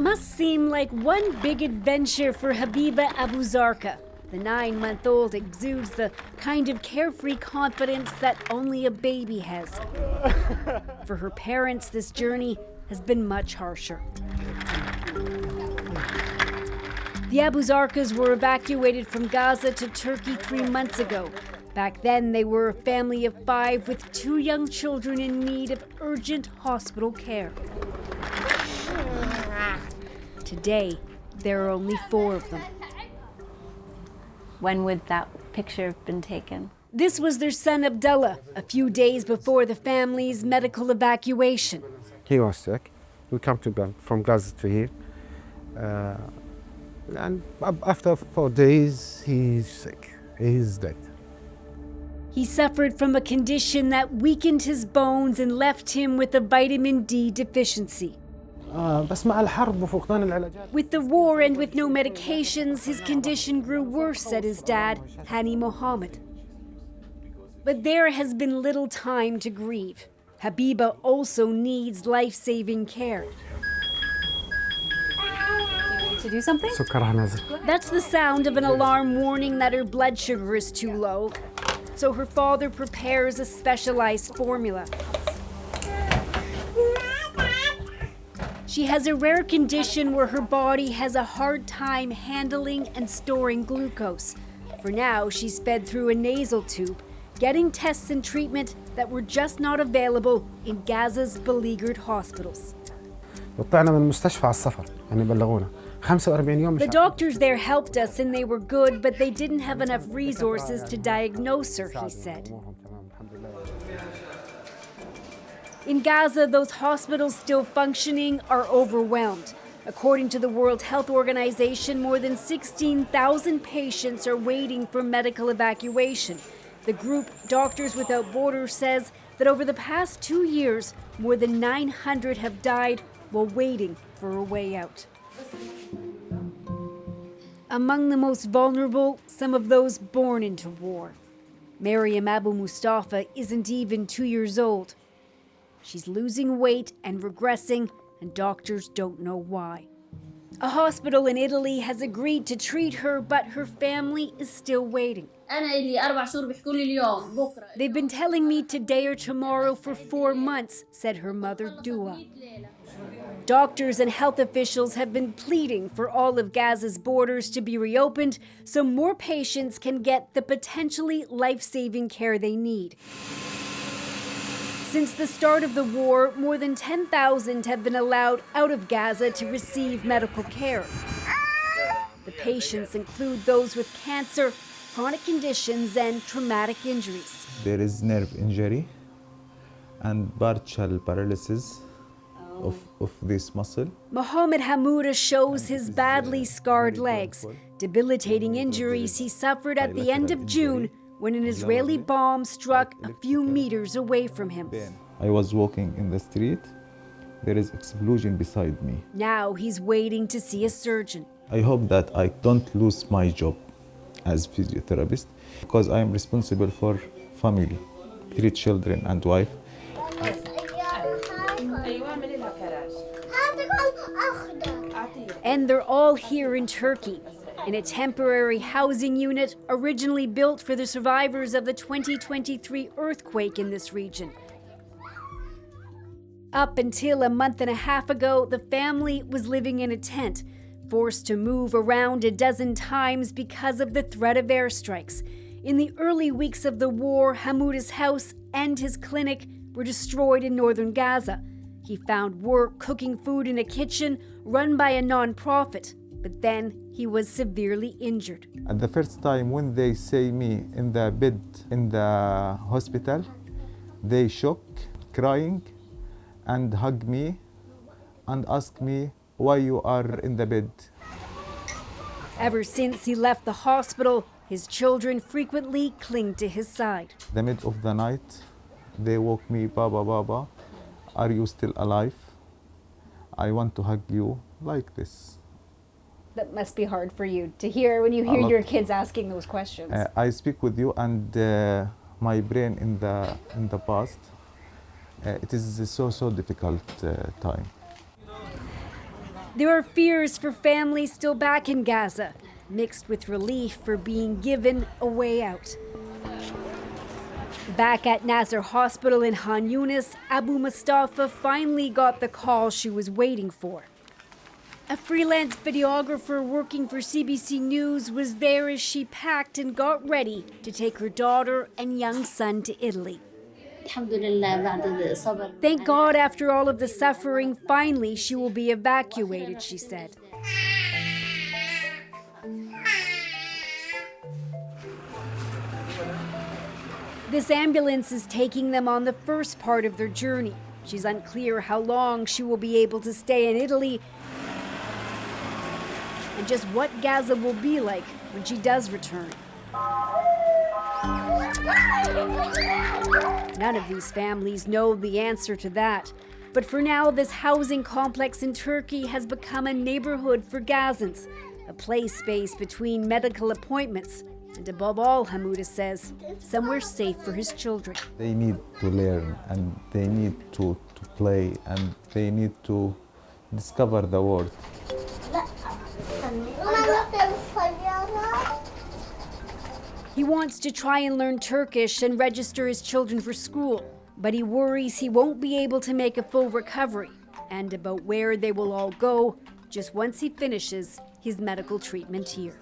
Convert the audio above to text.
must seem like one big adventure for Habiba Abu Zarqa. The 9-month-old exudes the kind of carefree confidence that only a baby has. For her parents, this journey has been much harsher. The Abu Zarqas were evacuated from Gaza to Turkey 3 months ago. Back then, they were a family of 5 with 2 young children in need of urgent hospital care. Today, there are only 4 of them. When would that picture have been taken? This was their son Abdullah, a few days before the family's medical evacuation. He was sick. We come from Gaza to here. And after 4 days, he's sick. He's dead. He suffered from a condition that weakened his bones and left him with a vitamin D deficiency. With the war and with no medications, his condition grew worse, said his dad, Hani Mohammed. But there has been little time to grieve. Habiba also needs life-saving care. To do something? That's the sound of an alarm warning that her blood sugar is too low. So her father prepares a specialized formula. She has a rare condition where her body has a hard time handling and storing glucose. For now, she's fed through a nasal tube, getting tests and treatment that were just not available in Gaza's beleaguered hospitals. The doctors there helped us and they were good, but they didn't have enough resources to diagnose her, he said. In Gaza, those hospitals still functioning are overwhelmed. According to the World Health Organization, more than 16,000 patients are waiting for medical evacuation. The group Doctors Without Borders says that over the past 2 years, more than 900 have died while waiting for a way out. Among the most vulnerable, some of those born into war. Mariam Abu Mustafa isn't even 2 years old. She's losing weight and regressing, and doctors don't know why. A hospital in Italy has agreed to treat her, but her family is still waiting. They've been telling me today or tomorrow for 4 months, said her mother, Dua. Doctors and health officials have been pleading for all of Gaza's borders to be reopened so more patients can get the potentially life-saving care they need. Since the start of the war, more than 10,000 have been allowed out of Gaza to receive medical care. The patients include those with cancer, chronic conditions, and traumatic injuries. There is nerve injury and partial paralysis of this muscle. Mohammed Hamouda shows his badly scarred legs, debilitating injuries he suffered at the end of June when an Israeli bomb struck a few meters away from him. I was walking in the street. There is explosion beside me. Now he's waiting to see a surgeon. I hope that I don't lose my job as physiotherapist because I am responsible for family, 3 children and wife. And they're all here in Turkey, in a temporary housing unit originally built for the survivors of the 2023 earthquake in this region. Up until a month and a half ago, the family was living in a tent, forced to move around a dozen times because of the threat of airstrikes. In the early weeks of the war, Hamouda's house and his clinic were destroyed in northern Gaza. He found work cooking food in a kitchen run by a non-profit, but then he was severely injured. At the first time when they say me in the bed in the hospital, they shock, crying, and hug me and ask me why you are in the bed. Ever since he left the hospital, his children frequently cling to his side. The middle of the night, they woke me, Baba, Baba, are you still alive? I want to hug you like this. That must be hard for you to hear when you hear your kids asking those questions. I speak with you and my brain in the past. It is so difficult time. There are fears for families still back in Gaza, mixed with relief for being given a way out. Back at Nasser Hospital in Khan Yunis, Abu Mustafa finally got the call she was waiting for. A freelance videographer working for CBC News was there as she packed and got ready to take her daughter and young son to Italy. Thank God, after all of the suffering, finally she will be evacuated, she said. This ambulance is taking them on the first part of their journey. She's unclear how long she will be able to stay in Italy and just what Gaza will be like when she does return. None of these families know the answer to that. But for now, this housing complex in Turkey has become a neighborhood for Gazans, a play space between medical appointments, and above all, Hamouda says, somewhere safe for his children. They need to learn, and they need to play, and they need to discover the world. He wants to try and learn Turkish and register his children for school, but he worries he won't be able to make a full recovery, and about where they will all go just once he finishes his medical treatment here.